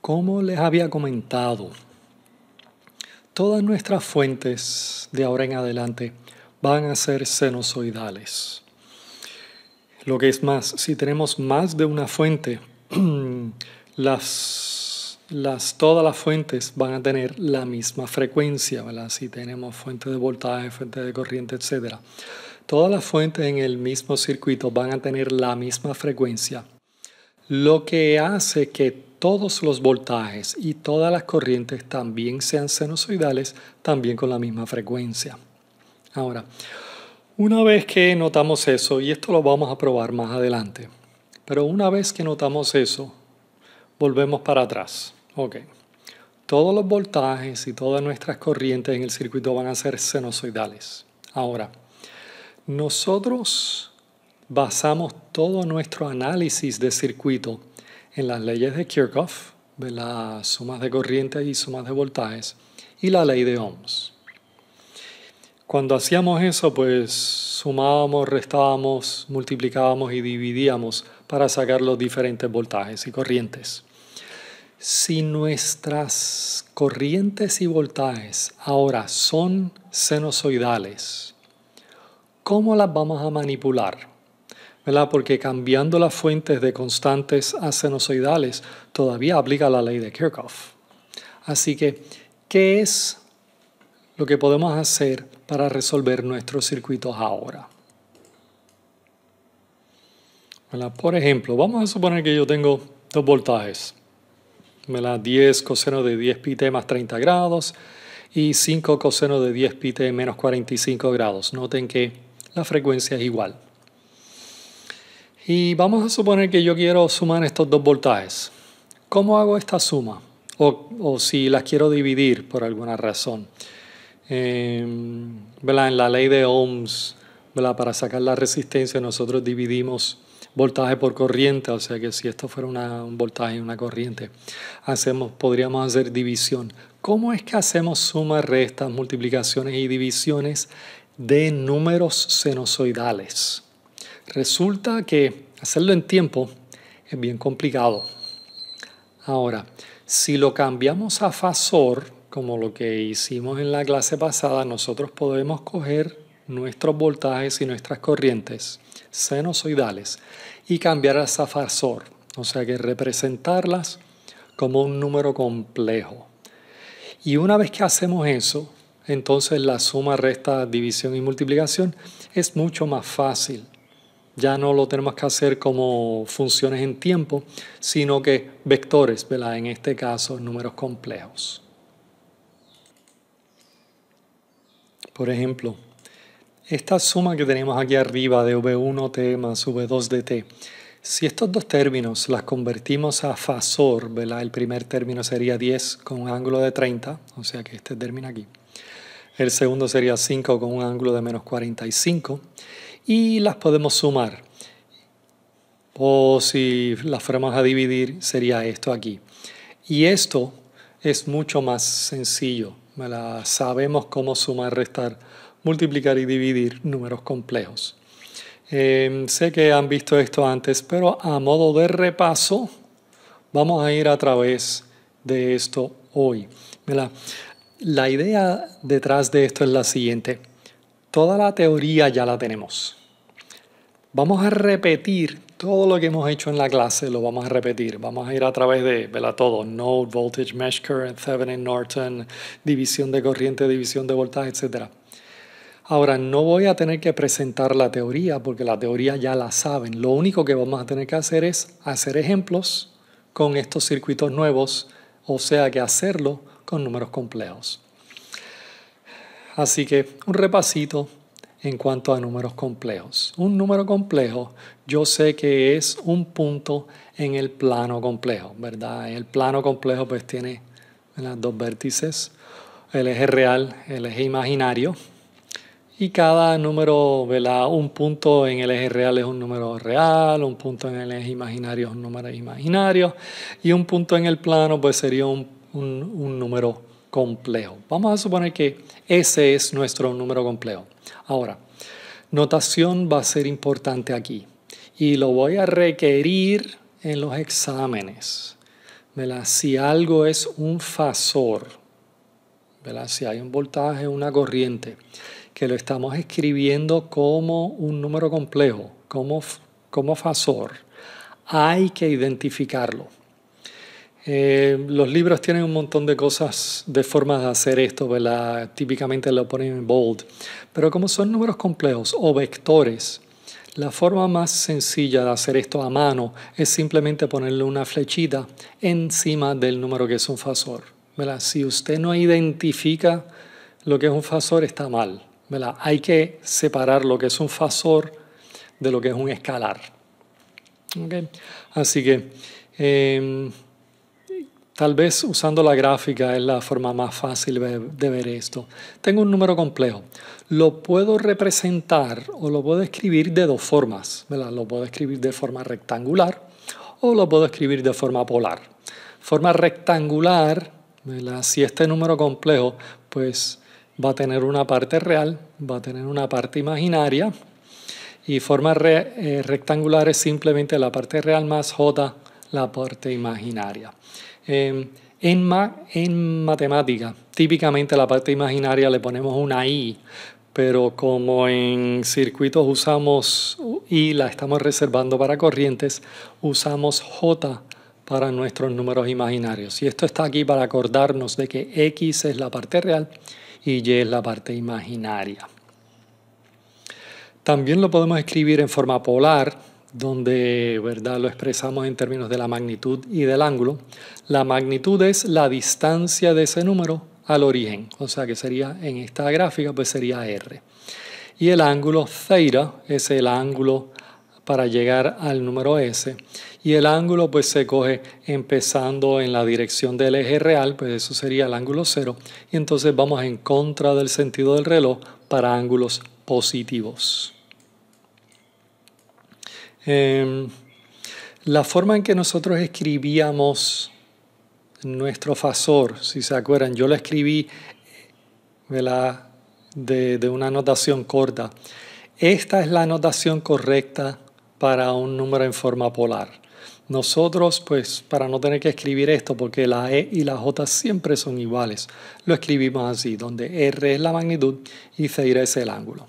Como les había comentado, todas nuestras fuentes de ahora en adelante van a ser sinusoidales. Lo que es más, si tenemos más de una fuente, todas las fuentes van a tener la misma frecuencia, ¿verdad? Si tenemos fuente de voltaje, fuente de corriente, etc. Todas las fuentes en el mismo circuito van a tener la misma frecuencia, lo que hace que todos los voltajes y todas las corrientes también sean sinusoidales, también con la misma frecuencia. Ahora, una vez que notamos eso, y esto lo vamos a probar más adelante, pero una vez que notamos eso, volvemos para atrás. Ok. Todos los voltajes y todas nuestras corrientes en el circuito van a ser sinusoidales. Ahora, nosotros basamos todo nuestro análisis de circuito en las leyes de Kirchhoff, de las sumas de corrientes y sumas de voltajes, y la ley de Ohms. Cuando hacíamos eso, pues sumábamos, restábamos, multiplicábamos y dividíamos para sacar los diferentes voltajes y corrientes. Si nuestras corrientes y voltajes ahora son sinusoidales, ¿cómo las vamos a manipular? ¿Verdad? Porque cambiando las fuentes de constantes a sinusoidales todavía aplica la ley de Kirchhoff. Así que, ¿qué es lo que podemos hacer para resolver nuestros circuitos ahora? ¿Verdad? Por ejemplo, vamos a suponer que yo tengo dos voltajes. 10 coseno de 10 pi-t más 30 grados y 5 coseno de 10 pi-t menos 45 grados. Noten que la frecuencia es igual. Y vamos a suponer que yo quiero sumar estos dos voltajes. ¿Cómo hago esta suma? O si las quiero dividir por alguna razón. En la ley de Ohms, para sacar la resistencia, nosotros dividimos voltaje por corriente, o sea que si esto fuera un voltaje y una corriente, podríamos hacer división. ¿Cómo es que hacemos sumas, restas, multiplicaciones y divisiones de números sinusoidales? Resulta que hacerlo en tiempo es bien complicado. Ahora, si lo cambiamos a fasor, como lo que hicimos en la clase pasada, nosotros podemos coger nuestros voltajes y nuestras corrientes sinusoidales y cambiarlas a fasor, o sea que representarlas como un número complejo. Y una vez que hacemos eso, entonces la suma, resta, división y multiplicación es mucho más fácil. Ya no lo tenemos que hacer como funciones en tiempo, sino que vectores, ¿verdad? En este caso, números complejos. Por ejemplo, esta suma que tenemos aquí arriba de V1t más V2 de t, si estos dos términos las convertimos a fasor, ¿verdad? El primer término sería 10 con un ángulo de 30, o sea que este termina aquí. El segundo sería 5 con un ángulo de menos 45 y las podemos sumar. O si las fuéramos a dividir, sería esto aquí. Y esto es mucho más sencillo. Sabemos cómo sumar, restar, multiplicar y dividir números complejos. Sé que han visto esto antes, pero a modo de repaso, vamos a ir a través de esto hoy. La idea detrás de esto es la siguiente. Toda la teoría ya la tenemos. Vamos a repetir todo lo que hemos hecho en la clase, lo vamos a repetir. Vamos a ir a través de todo. Node, voltage, mesh current, Thevenin, Norton, división de corriente, división de voltaje, etc. Ahora, no voy a tener que presentar la teoría porque la teoría ya la saben. Lo único que vamos a tener que hacer es hacer ejemplos con estos circuitos nuevos, o sea que hacerlo con números complejos. Así que un repasito en cuanto a números complejos. Un número complejo yo sé que es un punto en el plano complejo, ¿verdad? El plano complejo pues tiene dos vértices, el eje real, el eje imaginario. Y cada número, ¿verdad? Un punto en el eje real es un número real, un punto en el eje imaginario es un número imaginario y un punto en el plano pues sería un número complejo. Vamos a suponer que ese es nuestro número complejo. Ahora, notación va a ser importante aquí y lo voy a requerir en los exámenes. ¿verdad? Si algo es un fasor, ¿verdad? Si hay un voltaje, una corriente, que lo estamos escribiendo como un número complejo, como fasor, hay que identificarlo. Los libros tienen un montón de cosas, de formas de hacer esto, ¿verdad? Típicamente lo ponen en bold, pero como son números complejos o vectores, la forma más sencilla de hacer esto a mano es simplemente ponerle una flechita encima del número que es un fasor, ¿verdad? Si usted no identifica lo que es un fasor, está mal, ¿verdad? Hay que separar lo que es un fasor de lo que es un escalar. ¿Okay? Así que tal vez usando la gráfica es la forma más fácil de ver esto. Tengo un número complejo. Lo puedo representar o lo puedo escribir de dos formas, ¿verdad? Lo puedo escribir de forma rectangular o lo puedo escribir de forma polar. Forma rectangular, ¿verdad? Si este número complejo, pues va a tener una parte real, va a tener una parte imaginaria. Y forma rectangular es simplemente la parte real más j, la parte imaginaria. En matemática, típicamente la parte imaginaria le ponemos una i, pero como en circuitos usamos i, la estamos reservando para corrientes, usamos j para nuestros números imaginarios. Y esto está aquí para acordarnos de que x es la parte real y y es la parte imaginaria. También lo podemos escribir en forma polar, donde, ¿verdad?, lo expresamos en términos de la magnitud y del ángulo. La magnitud es la distancia de ese número al origen, o sea que sería, en esta gráfica, pues sería r. Y el ángulo θ es el ángulo para llegar al número s. Y el ángulo pues se coge empezando en la dirección del eje real, pues eso sería el ángulo 0. Y entonces vamos en contra del sentido del reloj para ángulos positivos. La forma en que nosotros escribíamos nuestro fasor, si se acuerdan, yo lo escribí, ¿verdad?, de una notación corta. Esta es la notación correcta para un número en forma polar. Nosotros, pues, para no tener que escribir esto, porque la E y la J siempre son iguales, lo escribimos así, donde R es la magnitud y θ es el ángulo.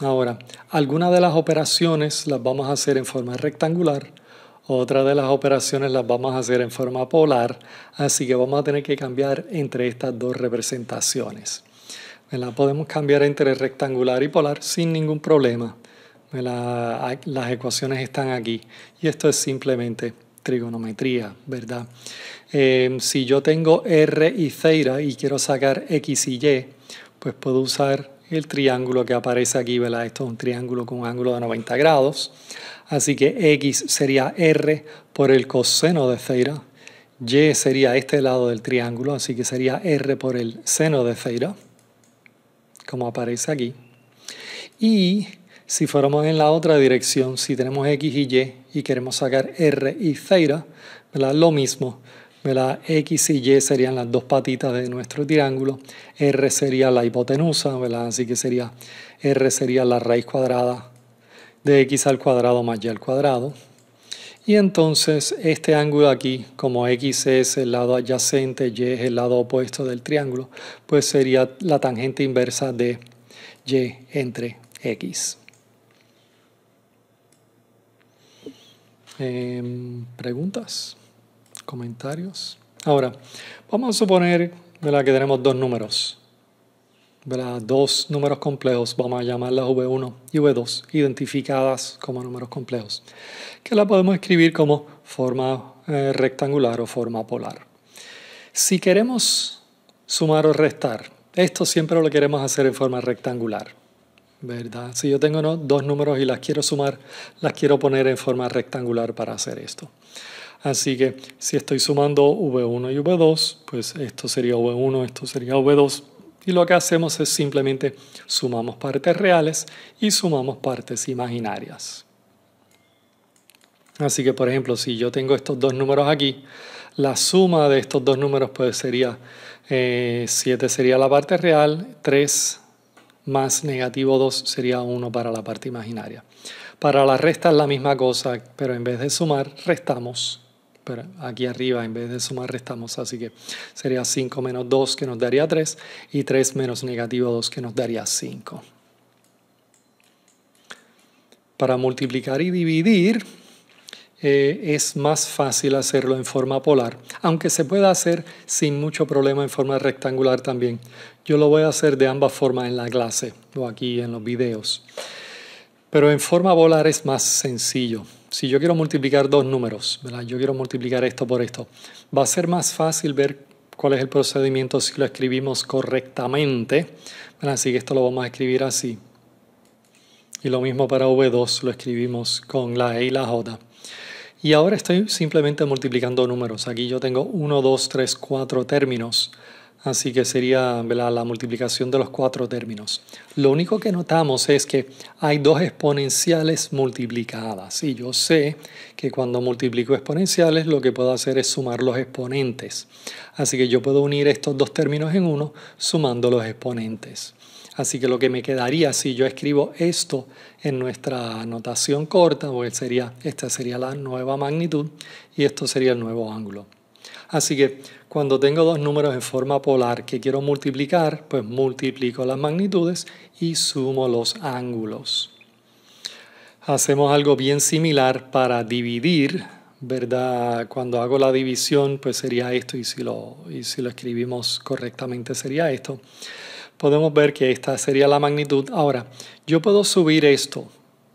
Ahora, algunas de las operaciones las vamos a hacer en forma rectangular, otras de las operaciones las vamos a hacer en forma polar, así que vamos a tener que cambiar entre estas dos representaciones. ¿Verdad? Podemos cambiar entre rectangular y polar sin ningún problema. Las ecuaciones están aquí y esto es simplemente trigonometría, ¿verdad? Si yo tengo R y θ y quiero sacar X y Y, pues puedo usar el triángulo que aparece aquí, ¿verdad? Esto es un triángulo con un ángulo de 90 grados. Así que X sería R por el coseno de θ. Y sería este lado del triángulo, así que sería R por el seno de θ, como aparece aquí. Y si fuéramos en la otra dirección, si tenemos X y Y queremos sacar R y θ, ¿verdad? Lo mismo, ¿verdad? X y Y serían las dos patitas de nuestro triángulo, R sería la hipotenusa, ¿verdad? Así que sería R sería la raíz cuadrada de X al cuadrado más Y al cuadrado. Y entonces este ángulo aquí, como X es el lado adyacente, Y es el lado opuesto del triángulo, pues sería la tangente inversa de Y entre X. ¿Preguntas? ¿Comentarios? Ahora, vamos a suponer, ¿verdad?, que tenemos dos números, ¿verdad?, dos números complejos, vamos a llamarlas V1 y V2, identificadas como números complejos, que la podemos escribir como forma rectangular o forma polar. Si queremos sumar o restar, esto siempre lo queremos hacer en forma rectangular, ¿verdad? Si yo tengo dos números y las quiero sumar, las quiero poner en forma rectangular para hacer esto. Así que si estoy sumando V1 y V2, pues esto sería V1, esto sería V2. Y lo que hacemos es simplemente sumamos partes reales y sumamos partes imaginarias. Así que, por ejemplo, si yo tengo estos dos números aquí, la suma de estos dos números pues sería 7 sería la parte real, 3 más negativo 2 sería 1 para la parte imaginaria. Para la resta es la misma cosa, pero en vez de sumar, restamos. Pero aquí arriba, en vez de sumar, restamos. Así que sería 5 menos 2, que nos daría 3, y 3 menos negativo 2, que nos daría 5. Para multiplicar y dividir, es más fácil hacerlo en forma polar, aunque se puede hacer sin mucho problema en forma rectangular también. Yo lo voy a hacer de ambas formas en la clase o aquí en los videos. Pero en forma polar es más sencillo. Si yo quiero multiplicar dos números, ¿verdad? Yo quiero multiplicar esto por esto, va a ser más fácil ver cuál es el procedimiento si lo escribimos correctamente, ¿verdad? Así que esto lo vamos a escribir así. Y lo mismo para V2, lo escribimos con la E y la J. Y ahora estoy simplemente multiplicando números. Aquí yo tengo 1, 2, 3, 4 términos. Así que sería, ¿verdad?, la multiplicación de los 4 términos. Lo único que notamos es que hay dos exponenciales multiplicadas. Y yo sé que cuando multiplico exponenciales lo que puedo hacer es sumar los exponentes. Así que yo puedo unir estos dos términos en uno sumando los exponentes. Así que lo que me quedaría si yo escribo esto en nuestra notación corta, pues esta sería la nueva magnitud y esto sería el nuevo ángulo. Así que cuando tengo dos números en forma polar que quiero multiplicar, pues multiplico las magnitudes y sumo los ángulos. Hacemos algo bien similar para dividir, ¿verdad? Cuando hago la división, pues sería esto, y si lo escribimos correctamente sería esto. Podemos ver que esta sería la magnitud. Ahora, yo puedo subir esto,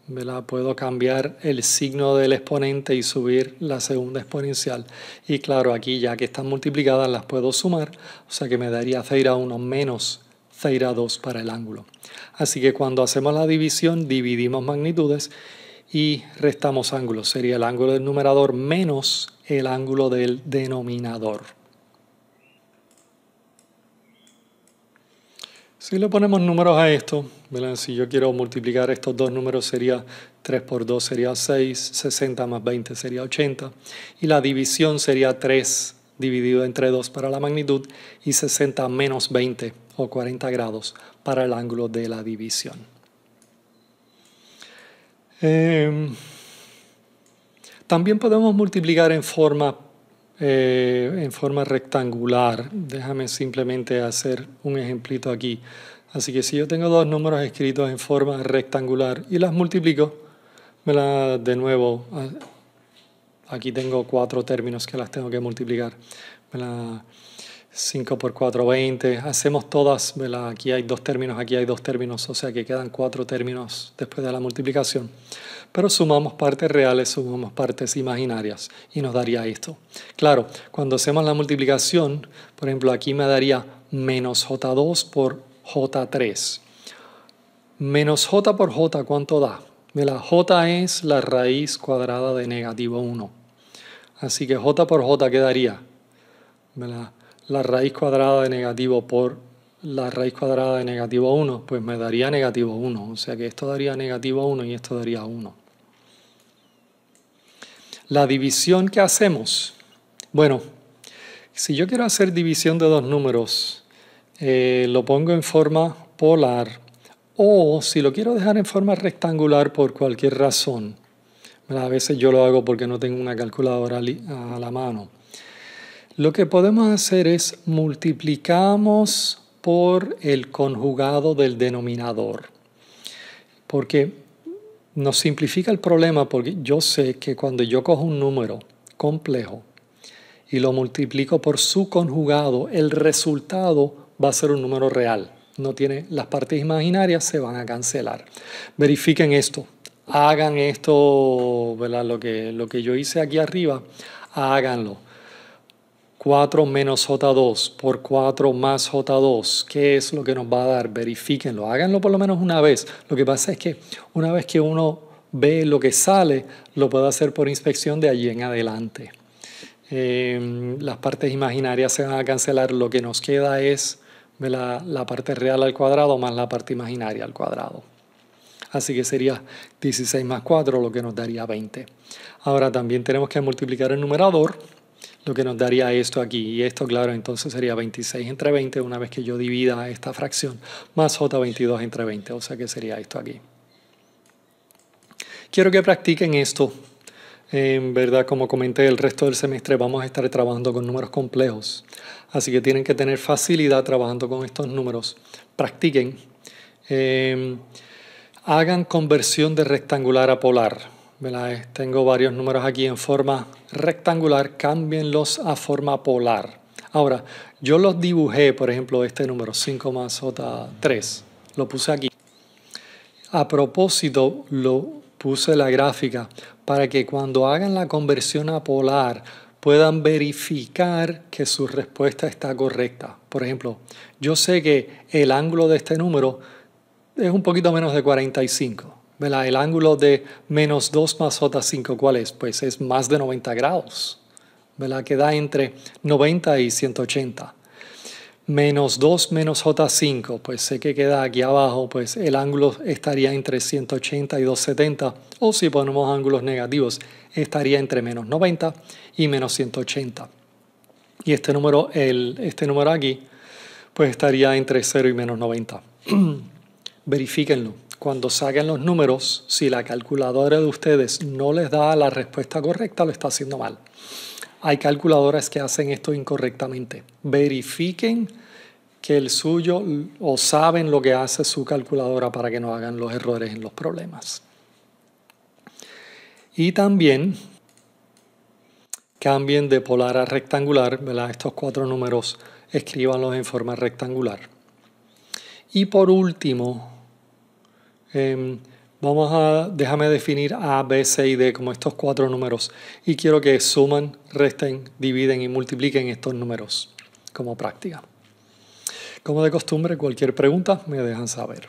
¿verdad? Puedo cambiar el signo del exponente y subir la segunda exponencial. Y claro, aquí ya que están multiplicadas las puedo sumar, o sea que me daría Ceira 1 menos Ceira 2 para el ángulo. Así que cuando hacemos la división, dividimos magnitudes y restamos ángulos. Sería el ángulo del numerador menos el ángulo del denominador. Si le ponemos números a esto, ¿verdad? Si yo quiero multiplicar estos dos números sería 3 por 2 sería 6, 60 más 20 sería 80. Y la división sería 3 dividido entre 2 para la magnitud y 60 menos 20 o 40 grados para el ángulo de la división. También podemos multiplicar en forma rectangular. Déjame simplemente hacer un ejemplito aquí. Así que si yo tengo dos números escritos en forma rectangular y las multiplico, de nuevo, aquí tengo 4 términos que las tengo que multiplicar. 5 por 4, 20. Hacemos todas, ¿verdad? Aquí hay dos términos, aquí hay dos términos, o sea que quedan 4 términos después de la multiplicación. Pero sumamos partes reales, sumamos partes imaginarias y nos daría esto. Claro, cuando hacemos la multiplicación, por ejemplo, aquí me daría menos J2 por J3. Menos J por J, ¿cuánto da? La J es la raíz cuadrada de negativo 1. Así que J por J quedaría, ¿verdad?, la raíz cuadrada de negativo por la raíz cuadrada de negativo 1, pues me daría negativo 1. O sea que esto daría negativo 1 y esto daría 1. La división que hacemos, bueno, si yo quiero hacer división de dos números, lo pongo en forma polar, o si lo quiero dejar en forma rectangular por cualquier razón, a veces yo lo hago porque no tengo una calculadora a la mano. Lo que podemos hacer es multiplicamos por el conjugado del denominador, porque nos simplifica el problema, porque yo sé que cuando yo cojo un número complejo y lo multiplico por su conjugado, el resultado va a ser un número real. No tiene, las partes imaginarias se van a cancelar. Verifiquen esto, hagan esto, ¿verdad? Lo que yo hice aquí arriba, háganlo. 4 menos J2 por 4 más J2, ¿qué es lo que nos va a dar? Verifíquenlo, háganlo por lo menos una vez. Lo que pasa es que una vez que uno ve lo que sale, lo puede hacer por inspección de allí en adelante. Las partes imaginarias se van a cancelar, lo que nos queda es la parte real al cuadrado más la parte imaginaria al cuadrado. Así que sería 16 más 4, lo que nos daría 20. Ahora también tenemos que multiplicar el numerador. lo que nos daría esto aquí. Y esto, claro, entonces sería 26 entre 20 una vez que yo divida esta fracción, más J22 entre 20, o sea que sería esto aquí. Quiero que practiquen esto. En verdad, como comenté, el resto del semestre vamos a estar trabajando con números complejos. Así que tienen que tener facilidad trabajando con estos números. Practiquen. Hagan conversión de rectangular a polar. ¿Verdad? Tengo varios números aquí en forma rectangular. Cámbienlos a forma polar. Ahora, yo los dibujé, por ejemplo, este número 5 más J3. Lo puse aquí. A propósito, lo puse la gráfica para que cuando hagan la conversión a polar puedan verificar que su respuesta está correcta. Por ejemplo, yo sé que el ángulo de este número es un poquito menos de 45. ¿Verdad? El ángulo de menos 2 más J5, ¿cuál es? Pues es más de 90 grados. ¿Verdad? Que da entre 90 y 180. Menos 2 menos J5, pues sé que queda aquí abajo, pues el ángulo estaría entre 180 y 270, o si ponemos ángulos negativos, estaría entre menos 90 y menos 180. Y este número aquí, pues estaría entre 0 y menos 90. Verifíquenlo. Cuando saquen los números, si la calculadora de ustedes no les da la respuesta correcta, lo está haciendo mal. Hay calculadoras que hacen esto incorrectamente. Verifiquen que el suyo o saben lo que hace su calculadora para que no hagan los errores en los problemas. Y también cambien de polar a rectangular, ¿verdad? Estos 4 números, escríbanlos en forma rectangular. Y por último, déjame definir A, B, C y D como estos 4 números. Y quiero que suman, resten, dividen y multipliquen estos números como práctica. Como de costumbre, cualquier pregunta me dejan saber.